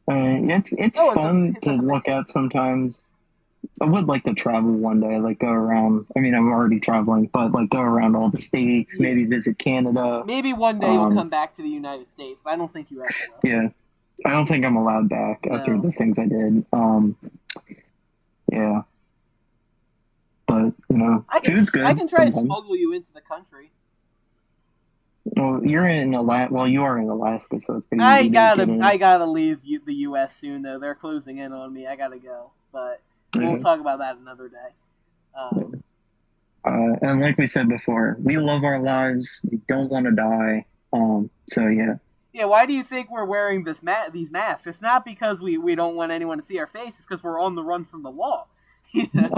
It's Oh, fun it's to on the map. look at sometimes. I would like to travel one day, like go around. I mean, I'm already traveling, but like go around all the states, Yeah. maybe visit Canada. Maybe one day you'll Um, come back to the United States, but I don't think you ever will. yeah, I don't think I'm allowed back after No. the things I did. Yeah, but food's I good can try to sometimes. smuggle you into the country. Well, you're in Alaska. Well, you are in Alaska, so it's pretty easy to get in. I gotta leave the U.S. soon though. They're closing in on me. I gotta go, but we'll Yeah. talk about that another day. And like we said before, we love our lives. We don't want to die. So yeah. Yeah, why do you think we're wearing these masks? It's not because we don't want anyone to see our face. It's because we're on the run from the law. You know,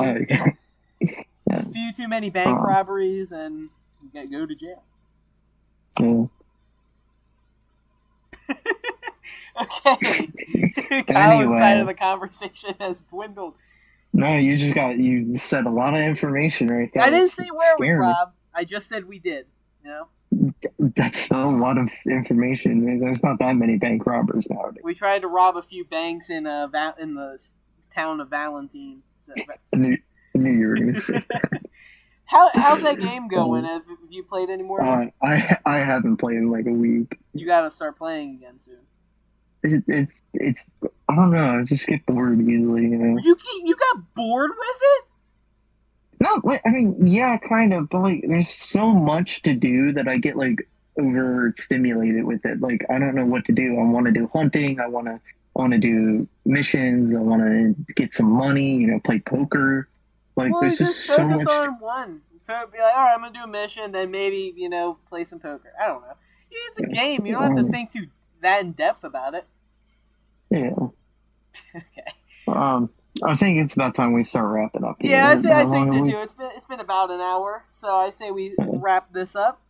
Yeah. a few too many bank robberies and you go to jail. Yeah. Okay, Kyle's side of Anyway, the conversation has dwindled. no, you said a lot of information right I there. didn't It's say where we scary. robbed. I just said we did. You know, That's still a lot of information. There's not that many bank robbers nowadays. we tried to rob a few banks in in the town of Valentine. So, I knew you were going to say that. how's that game going? Have you played any more? I haven't played in like a week. You got to start playing again soon. It's I don't know. I just get bored easily. You got bored with it? No, I mean, yeah, kind of, but like, there's so much to do that I get like overstimulated with it. Like, I don't know what to do. I want to do hunting. I want to do missions. I want to get some money. Play poker. Like, Well, you there's just just so focus much. on one. Be like, all right, I'm gonna do a mission, then maybe play some poker. I don't know. It's a game. You don't have to think too that in depth about it. Yeah. Okay. I think it's about time we start wrapping up here. Yeah, I How think long so are we? too. It's been about an hour, so I say we wrap this up.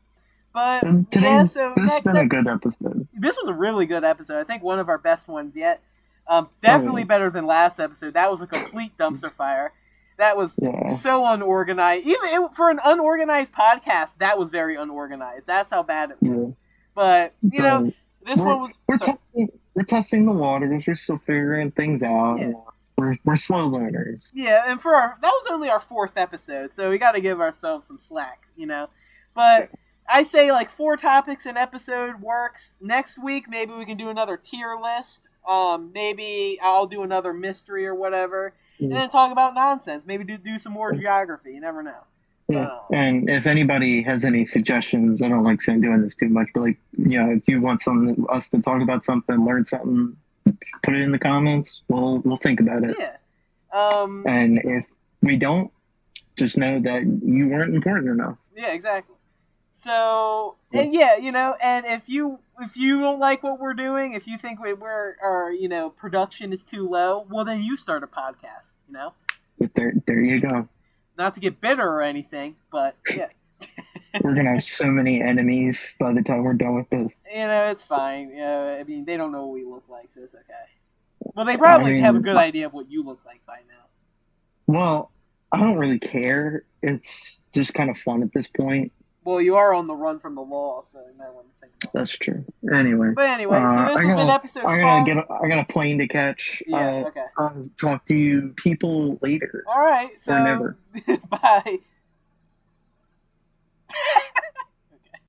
But yeah, Today's so this has next been a good episode. this was a really good episode. I think one of our best ones yet. Definitely better than last episode. That was a complete dumpster fire. That was Yeah. so unorganized. For an unorganized podcast, that was very unorganized. That's how bad it was. Yeah. But you know, But this one was. we're testing the waters. We're still figuring things out. Yeah. You know, we're slow learners. Yeah, and that was only our 4th episode, so we got to give ourselves some slack, you know. But I say like 4 topics an episode works. Next week, maybe we can do another tier list. Maybe I'll do another mystery or whatever, and then talk about nonsense. Maybe do some more geography. You never know. Yeah. And if anybody has any suggestions, I don't like saying doing this too much, but like, you know, if you want us to talk about something, learn something, put it in the comments. We'll think about it. Yeah. And if we don't, just know that you weren't important enough. Yeah, exactly. So, and yeah, you know, and if you don't like what we're doing, if you think our you know, production is too low, well then you start a podcast, you know. But there you go. Not to get bitter or anything, but yeah. We're gonna have so many enemies by the time we're done with this. You know, it's fine. You know, I mean, they don't know what we look like, so it's okay. Well, they probably have a good idea of what you look like by now. Well, I don't really care. It's just kind of fun at this point. Well, you are on the run from the law, so you might want to think about That's true. Anyway. But anyway, so this has been episode 5. I got a plane to catch. Yeah, okay. I'll talk to you people later. All right, so or never. Bye.